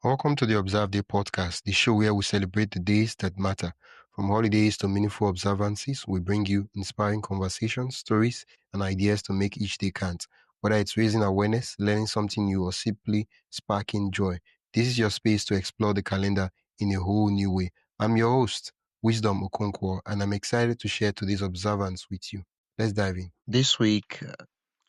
Welcome to the Observe Day podcast, the show where we celebrate the days that matter. From holidays to meaningful observances, we bring you inspiring conversations, stories, and ideas to make each day count. Whether it's raising awareness, learning something new, or simply sparking joy, this is your space to explore the calendar in a whole new way. I'm your host, Wisdom Okonkwo, and I'm excited to share today's observance with you. Let's dive in. This week,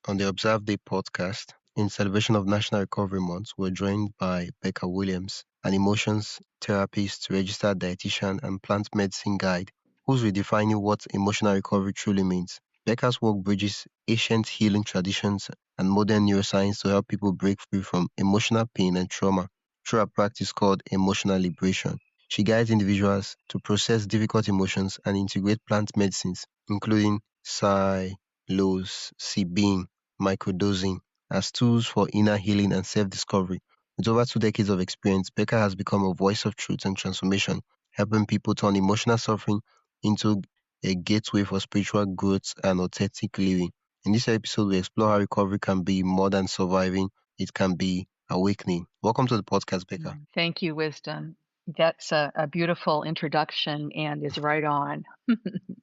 on the Observe Day podcast, in celebration of National Recovery Month, we're joined by Becca Williams, an emotions therapist, registered dietitian, and plant medicine guide, who's redefining what emotional recovery truly means. Becca's work bridges ancient healing traditions and modern neuroscience to help people break free from emotional pain and trauma through a practice called emotional liberation. She guides individuals to process difficult emotions and integrate plant medicines, including psilocybin, microdosing, as tools for inner healing and self-discovery. With over 2 decades of experience, Becca has become a voice of truth and transformation, helping people turn emotional suffering into a gateway for spiritual growth and authentic living. In this episode, we explore how recovery can be more than surviving, it can be awakening. Welcome to the podcast, Becca. Thank you, Wisdom. That's a beautiful introduction and is right on.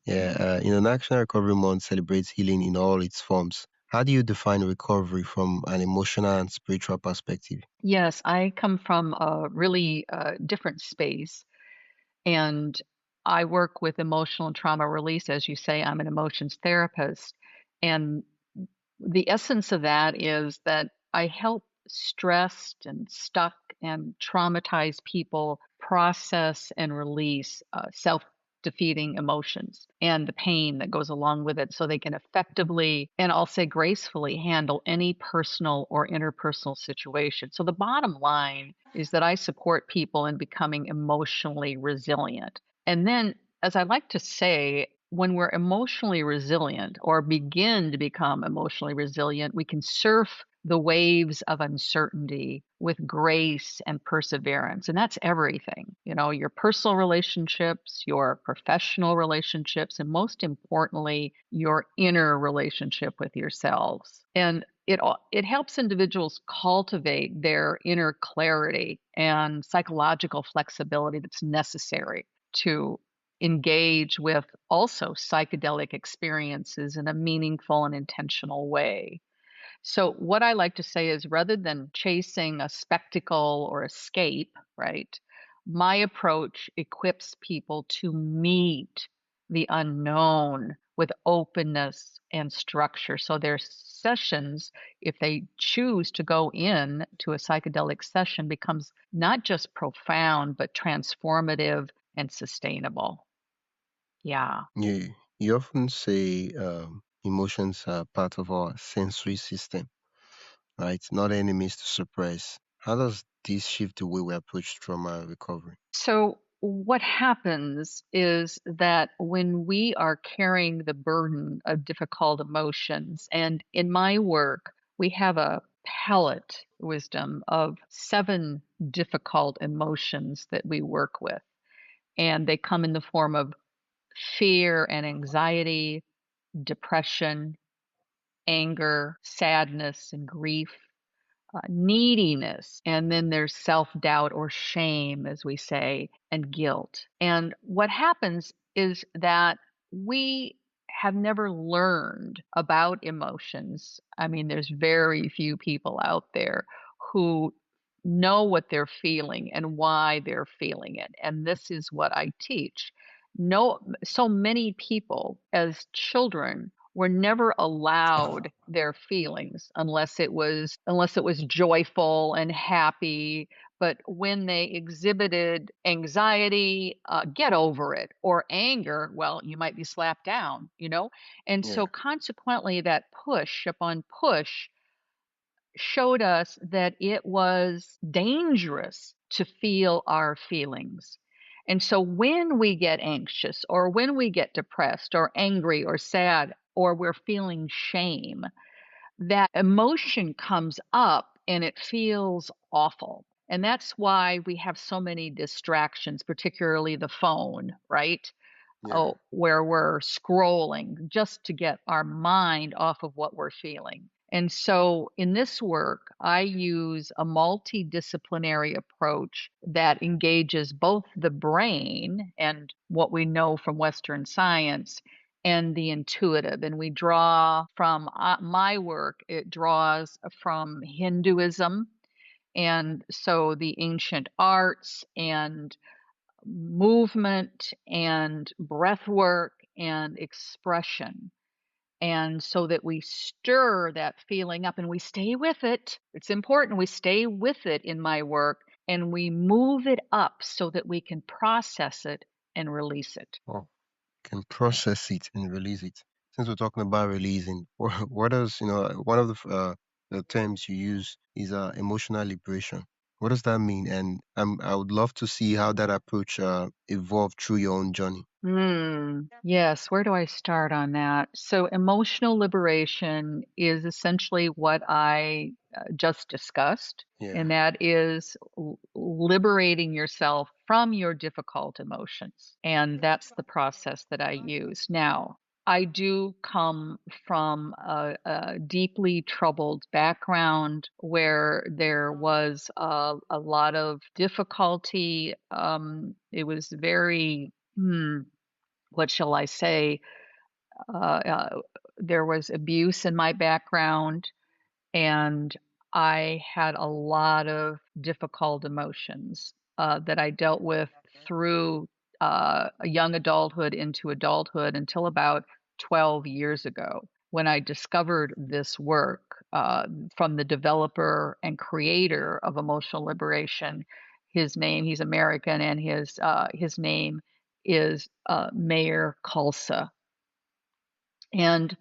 National Recovery Month celebrates healing in all its forms. How do you define recovery from an emotional and spiritual perspective? Yes, I come from a really different space, and I work with emotional and trauma release. As you say, I'm an emotions therapist. And the essence of that is that I help stressed and stuck and traumatized people process and release self defeating emotions and the pain that goes along with it so they can effectively and I'll say gracefully handle any personal or interpersonal situation. So the bottom line is that I support people in becoming emotionally resilient. And then, as I like to say, when we're emotionally resilient or begin to become emotionally resilient, we can surf the waves of uncertainty with grace and perseverance. And that's everything, your personal relationships, your professional relationships, and most importantly, your inner relationship with yourselves. And it helps individuals cultivate their inner clarity and psychological flexibility that's necessary to engage with also psychedelic experiences in a meaningful and intentional way. So, what I like to say is rather than chasing a spectacle or escape, right, my approach equips people to meet the unknown with openness and structure. So, their sessions, if they choose to go in to a psychedelic session, becomes not just profound, but transformative and sustainable. Yeah. You often say emotions are part of our sensory system, right? Not enemies to suppress. How does this shift the way we approach trauma recovery? So, what happens is that when we are carrying the burden of difficult emotions, and in my work, we have a palette wisdom of 7 difficult emotions that we work with, and they come in the form of fear and anxiety, depression, anger, sadness, and grief, neediness, and then there's self doubt or shame, as we say, and guilt. And what happens is that we have never learned about emotions. I mean, there's very few people out there who know what they're feeling and why they're feeling it. And this is what I teach. No, so many people as children were never allowed their feelings unless it was joyful and happy. But when they exhibited anxiety, get over it, or anger, well, you might be slapped down. And Yeah. so consequently, that push upon push showed us that it was dangerous to feel our feelings. And so when we get anxious or when we get depressed or angry or sad or we're feeling shame, that emotion comes up and it feels awful. And that's why we have so many distractions, particularly the phone, right? Yeah. Oh, where we're scrolling just to get our mind off of what we're feeling. And so in this work, I use a multidisciplinary approach that engages both the brain and what we know from Western science and the intuitive. And we draw from my work, it draws from Hinduism. And so the ancient arts and movement and breath work and expression, and so that we stir that feeling up and we stay with it. It's important we stay with it in my work and we move it up so that we can process it and release it. Oh, can process it and release it. Since we're talking about releasing, what does, one of the terms you use is emotional liberation. What does that mean? And I would love to see how that approach evolved through your own journey. Yes, where do I start on that? So, emotional liberation is essentially what I just discussed, Yeah. and that is liberating yourself from your difficult emotions. And that's the process that I use. Now, I do come from a deeply troubled background where there was a lot of difficulty. It was very, what shall I say? Uh, uh, there was abuse in my background, and I had a lot of difficult emotions that I dealt with through a young adulthood into adulthood until about 12 years ago when I discovered this work from the developer and creator of emotional liberation. He's American, and his name is Mayor Kulsa. And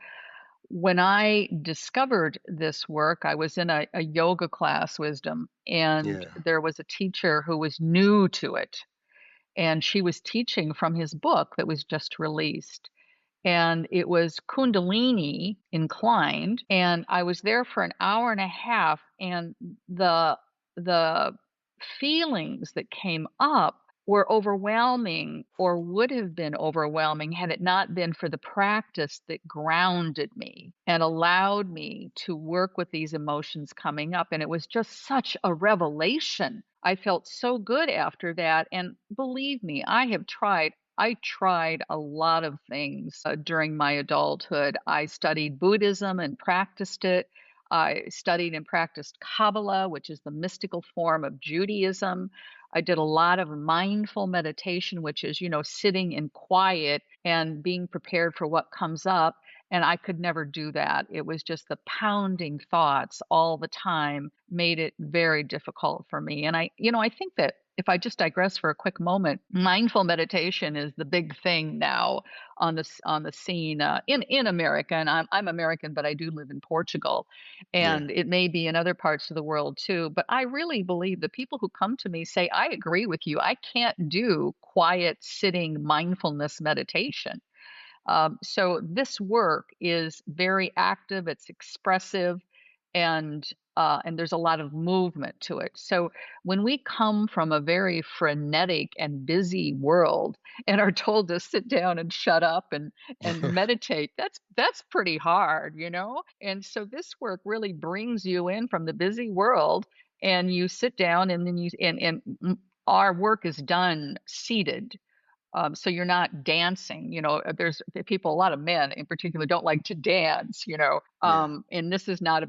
when I discovered this work, I was in a yoga class, Wisdom, and Yeah. there was a teacher who was new to it. And she was teaching from his book that was just released. And it was Kundalini inclined. And I was there for an hour and a half, and the feelings that came up were overwhelming, or would have been overwhelming had it not been for the practice that grounded me and allowed me to work with these emotions coming up. And it was just such a revelation. I felt so good after that. And believe me, I tried a lot of things during my adulthood. I studied Buddhism and practiced it. I studied and practiced Kabbalah, which is the mystical form of Judaism. I did a lot of mindful meditation, which is, sitting in quiet and being prepared for what comes up. And I could never do that. It was just the pounding thoughts all the time made it very difficult for me. And I think that if I just digress for a quick moment, mindful meditation is the big thing now on the scene in America. And I'm American, but I do live in Portugal, Yeah. and it may be in other parts of the world too. But I really believe the people who come to me say, "I agree with you. I can't do quiet sitting mindfulness meditation." So this work is very active, it's expressive, and there's a lot of movement to it. So when we come from a very frenetic and busy world and are told to sit down and shut up and meditate, that's pretty hard. And so this work really brings you in from the busy world, and you sit down, and then our work is done seated, so you're not dancing. There's people, a lot of men in particular, don't like to dance. Yeah. And this is not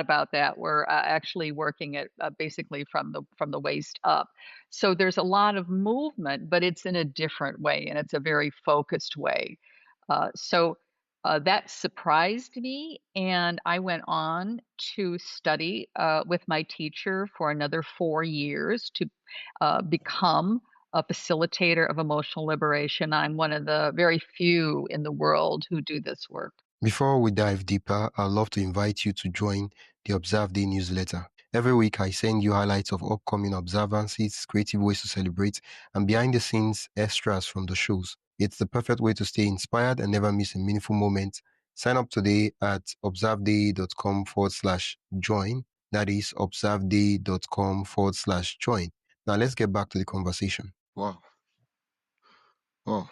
about that. We're actually working it basically from the waist up. So there's a lot of movement, but it's in a different way, and it's a very focused way. So that surprised me, and I went on to study with my teacher for another 4 years to become a facilitator of emotional liberation. I'm one of the very few in the world who do this work. Before we dive deeper, I'd love to invite you to join the Observe Day newsletter. Every week, I send you highlights of upcoming observances, creative ways to celebrate, and behind the scenes extras from the shows. It's the perfect way to stay inspired and never miss a meaningful moment. Sign up today at observeday.com/join. That is observeday.com/join. Now, let's get back to the conversation. Wow. Oh.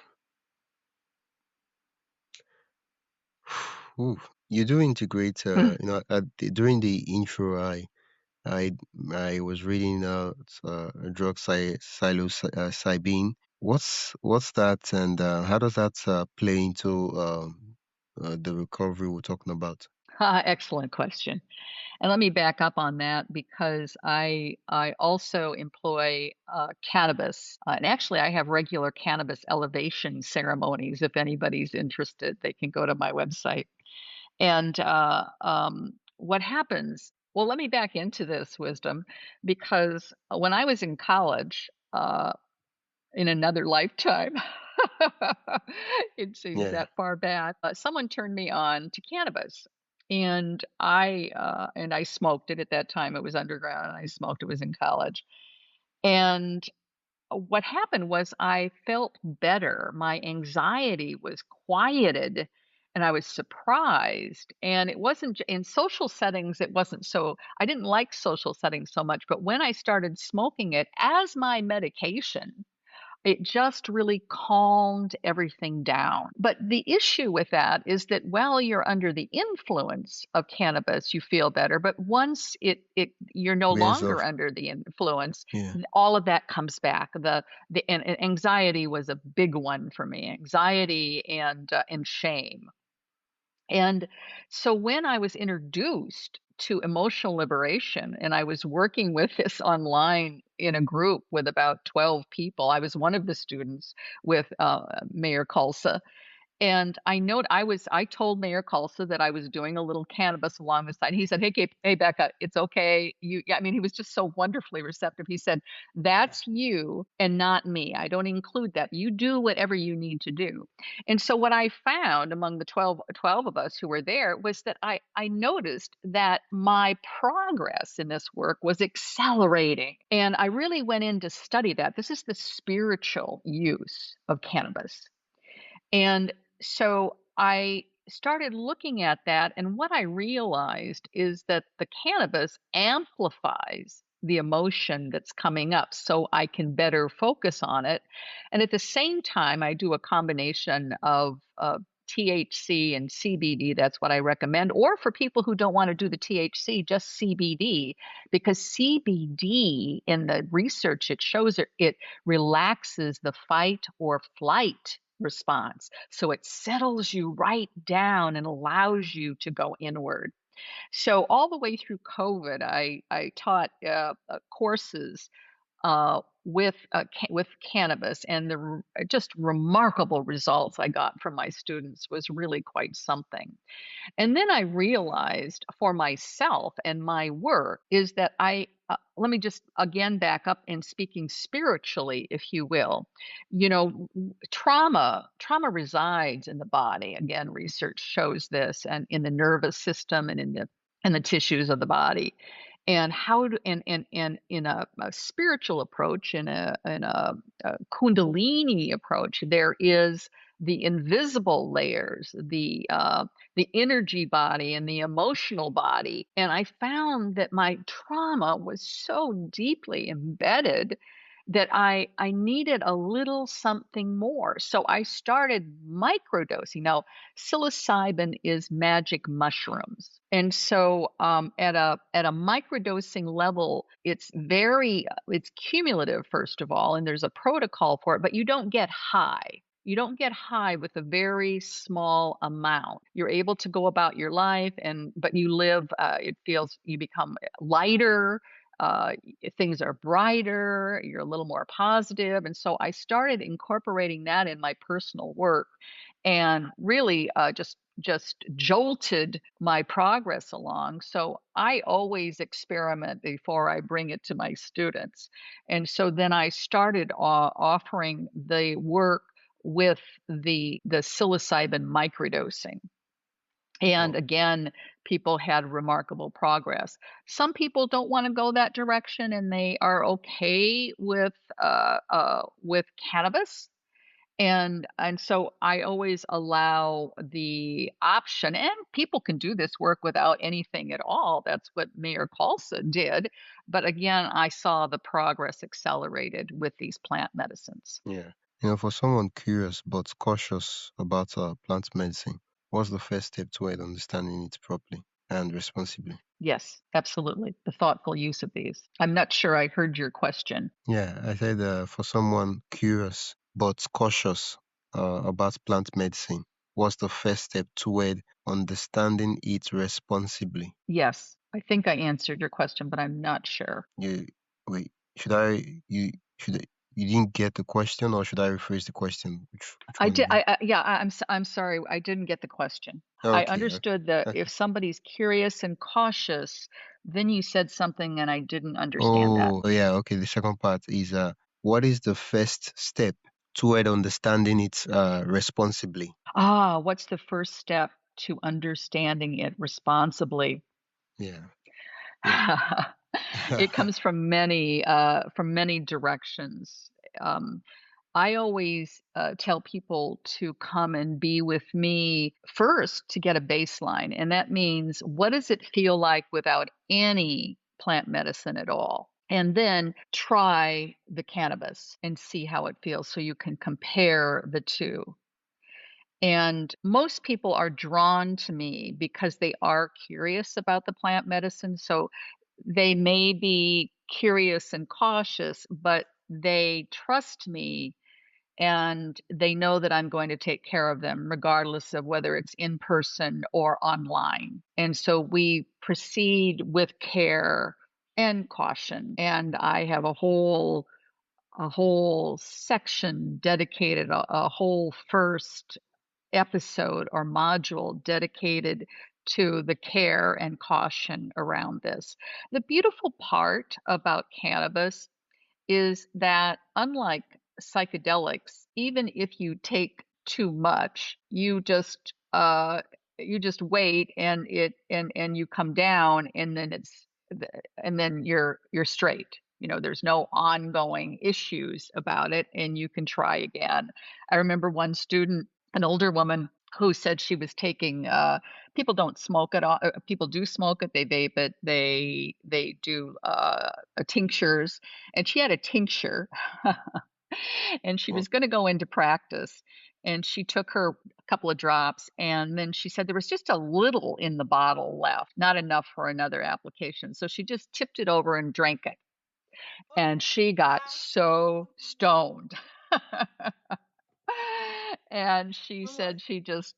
Ooh. You do integrate, during the intro, I I was reading a drug psilocybin. What's that, and how does that play into the recovery we're talking about? Excellent question. And let me back up on that because I also employ cannabis, and actually I have regular cannabis elevation ceremonies. If anybody's interested, they can go to my website. And what happens? Well, let me back into this wisdom because when I was in college, in another lifetime, it seems Yeah, that far back, someone turned me on to cannabis. And I smoked it at that time. It was underground, and I smoked. It was in college, and what happened was I felt better. My anxiety was quieted and I was surprised. And it wasn't in social settings, it wasn't so, I didn't like social settings so much. But when I started smoking it as my medication, it just really calmed everything down. But the issue with that is that while you're under the influence of cannabis, you feel better. But once it you're no ways longer of, under the influence, yeah. all of that comes back. And anxiety was a big one for me. Anxiety and shame. And so when I was introduced to emotional liberation and I was working with this online in a group with about 12 people, I was one of the students with Mayor Kulsa, and I told Mayor Kulsa that I was doing a little cannabis along the side. He said, "Hey, Becca, it's okay. Yeah, I mean, he was just so wonderfully receptive. He said, "That's you and not me. I don't include that. You do whatever you need to do." And so what I found among the 12 of us who were there was that I noticed that my progress in this work was accelerating. And I really went in to study that. This is the spiritual use of cannabis. And so I started looking at that, and what I realized is that the cannabis amplifies the emotion that's coming up so I can better focus on it. And at the same time, I do a combination of THC and CBD. That's what I recommend. Or for people who don't want to do the THC, just CBD, because CBD in the research, it shows it relaxes the fight or flight response. So it settles you right down and allows you to go inward. So all the way through COVID, I taught courses with cannabis, and the just remarkable results I got from my students was really quite something. And then I realized for myself and my work is that let me just again back up and speaking spiritually, if you will. Trauma resides in the body. Again, research shows this, and in the nervous system and in the tissues of the body. And how to, and in a spiritual approach, in a kundalini approach, there is the invisible layers, the energy body and the emotional body. And I found that my trauma was so deeply embedded that I needed a little something more. So I started microdosing. Now, psilocybin is magic mushrooms. And so at a microdosing level, it's cumulative, first of all, and there's a protocol for it, but you don't get high. You don't get high with a very small amount. You're able to go about your life, but you live. You become lighter. Uh, Things are brighter. You're a little more positive, and so I started incorporating that in my personal work, and really just jolted my progress along. So I always experiment before I bring it to my students, and so then I started offering the work with the psilocybin microdosing. And Wow. again, people had remarkable progress. Some people don't want to go that direction, and they are okay with cannabis. And so I always allow the option, and people can do this work without anything at all. That's what Mayor Paulson did. But again, I saw the progress accelerated with these plant medicines. Yeah. For someone curious but cautious about plant medicine, What's the first step toward understanding it properly and responsibly? Yes, absolutely. The thoughtful use of these. I'm not sure I heard your question. Yeah, I said for someone curious but cautious about plant medicine, what's the first step toward understanding it responsibly? Yes, I think I answered your question, but I'm not sure. You wait. Should I, you didn't get the question, or should I rephrase the question? Which I one did. again? Yeah. I'm sorry. I didn't get the question. I Okay, okay, understood that if okay. somebody's curious and cautious, then you said something and I didn't understand that. Oh, yeah. Okay. The second part is what is the first step toward understanding it responsibly? Ah, what's the first step to understanding it responsibly? Yeah, yeah. It comes from many directions. Um, I always tell people to come and be with me first to get a baseline. And that means, what does it feel like without any plant medicine at all? And then try the cannabis and see how it feels so you can compare the two. And most people are drawn to me because they are curious about the plant medicine. So they may be curious and cautious, but they trust me and they know that I'm going to take care of them regardless of whether it's in person or online. And so we proceed with care and caution. And I have a whole section dedicated, a whole first episode or module dedicated to the care and caution around this. The beautiful part about cannabis is that unlike psychedelics, even if you take too much, you just wait and and you come down and then you're straight. You know, there's no ongoing issues about it and you can try again. I remember one student, an older woman, who said she was taking people don't smoke it all, people do smoke it, they vape it, they do tinctures, and she had a tincture and she Oh, was going to go into practice, and she took her a couple of drops and then she said there was just a little in the bottle left, not enough for another application, so she just tipped it over and drank it, and she got so stoned. And she said she just,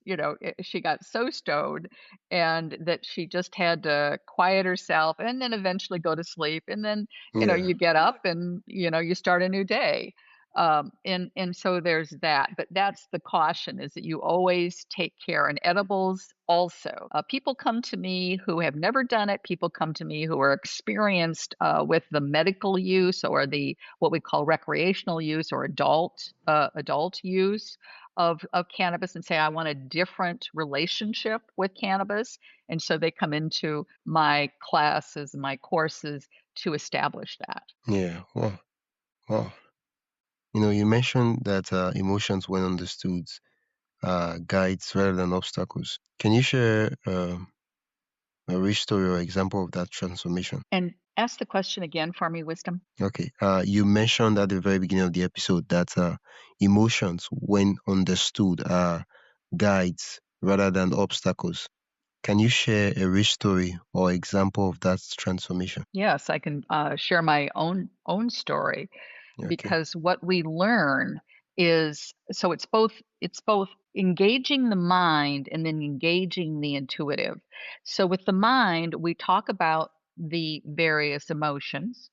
she got so stoned and that she just had to quiet herself and then eventually go to sleep. And then, yeah, you get up and, you start a new day. And so there's that, but that's the caution, is that you always take care. And edibles also. People come to me who have never done it. People come to me who are experienced with the medical use or the what we call recreational use or adult use of cannabis, and say, I want a different relationship with cannabis. And so they come into my classes, my courses, to establish that. yeah. Wow, wow. You mentioned that emotions, when understood, guides rather than obstacles. Can you share a rich story or example of that transformation? And ask the question again for me, Wisdom. Okay. You mentioned at the very beginning of the episode that emotions, when understood, are guides rather than obstacles. Can you share a rich story or example of that transformation? Yes, I can share my own story, Okay. because what we learn is, so it's both engaging the mind and then engaging the intuitive. So with the mind, we talk about the various emotions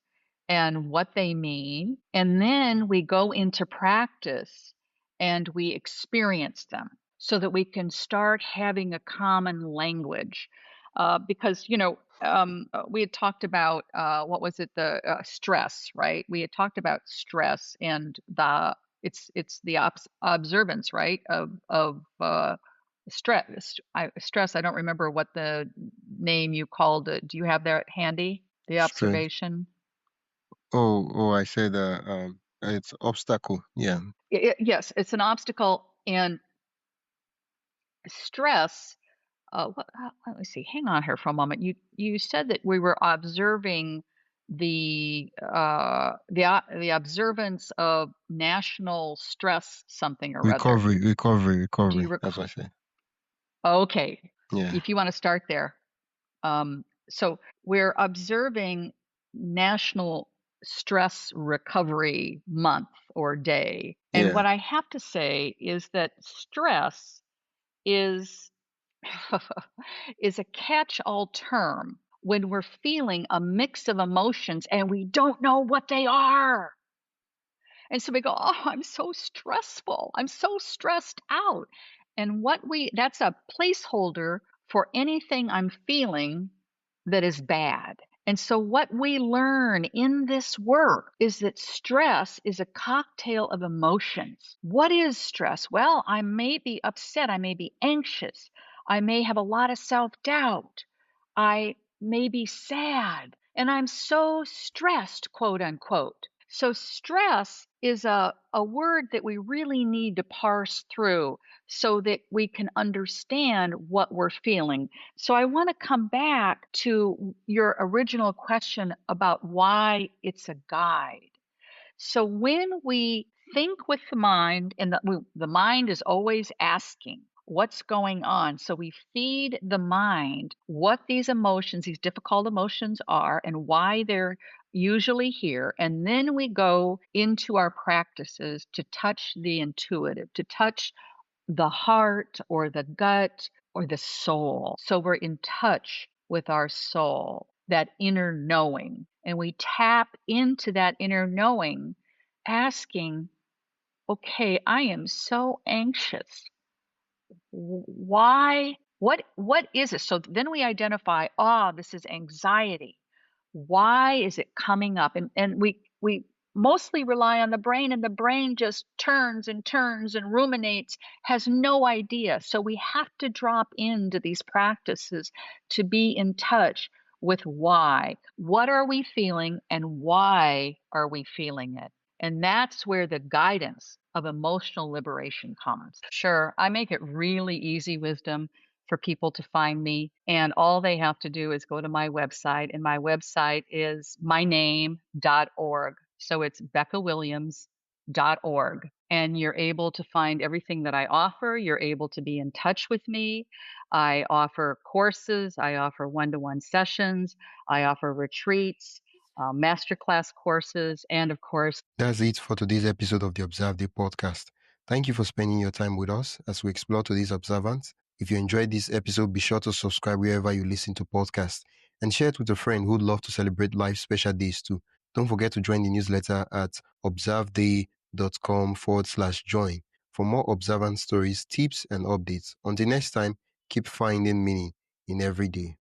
and what they mean, and then we go into practice and we experience them so that we can start having a common language. Because we had talked about what was it, the stress, right? We had talked about stress and it's the observance, right, of stress. I don't remember what the name you called it. Do you have that handy? The Stress. observation. Oh, I said it's obstacle. Yeah. Yes, it's an obstacle, and stress. Let me see. Hang on here for a moment. You said that we were observing the observance of national stress something or other. Recovery, recovery, Do you recovery. That's recall? what I said. Okay. Yeah. If you want to start there. So we're observing National Stress Recovery Month or Day. And Yeah. what I have to say is that stress is is a catch-all term when we're feeling a mix of emotions and we don't know what they are. And so we go, "Oh, I'm so stressful. I'm so stressed out." And that's a placeholder for anything I'm feeling that is bad. And so what we learn in this work is that stress is a cocktail of emotions. What is stress? Well, I may be upset, I may be anxious, I may have a lot of self-doubt. I may be sad, and I'm so stressed, quote unquote. So stress is a word that we really need to parse through so that we can understand what we're feeling. So I want to come back to your original question about why it's a guide. So when we think with the mind, and the mind is always asking, what's going on? So we feed the mind what these emotions, these difficult emotions are, and why they're usually here. And then we go into our practices to touch the intuitive, to touch the heart or the gut or the soul. So we're in touch with our soul, that inner knowing. And we tap into that inner knowing, asking, okay, I am so anxious. Why? What is it? So then we identify, this is anxiety. Why is it coming up? And we mostly rely on the brain, and the brain just turns and turns and ruminates, has no idea. So we have to drop into these practices to be in touch with why. What are we feeling and why are we feeling it? And that's where the guidance of emotional liberation comes. Sure, I make it really easy, Wisdom, for people to find me. And all they have to do is go to my website. And my website is myname.org. So it's beccawilliams.org. And you're able to find everything that I offer. You're able to be in touch with me. I offer courses, I offer one-to-one sessions, I offer retreats, masterclass courses, and of course, That's it for today's episode of the Observe Day podcast. Thank you for spending your time with us as we explore today's observance. If you enjoyed this episode, be sure to subscribe wherever you listen to podcasts and share it with a friend who'd love to celebrate life's special days too. Don't forget to join the newsletter at observeday.com/join for more observance stories, tips, and updates. Until next time, keep finding meaning in every day.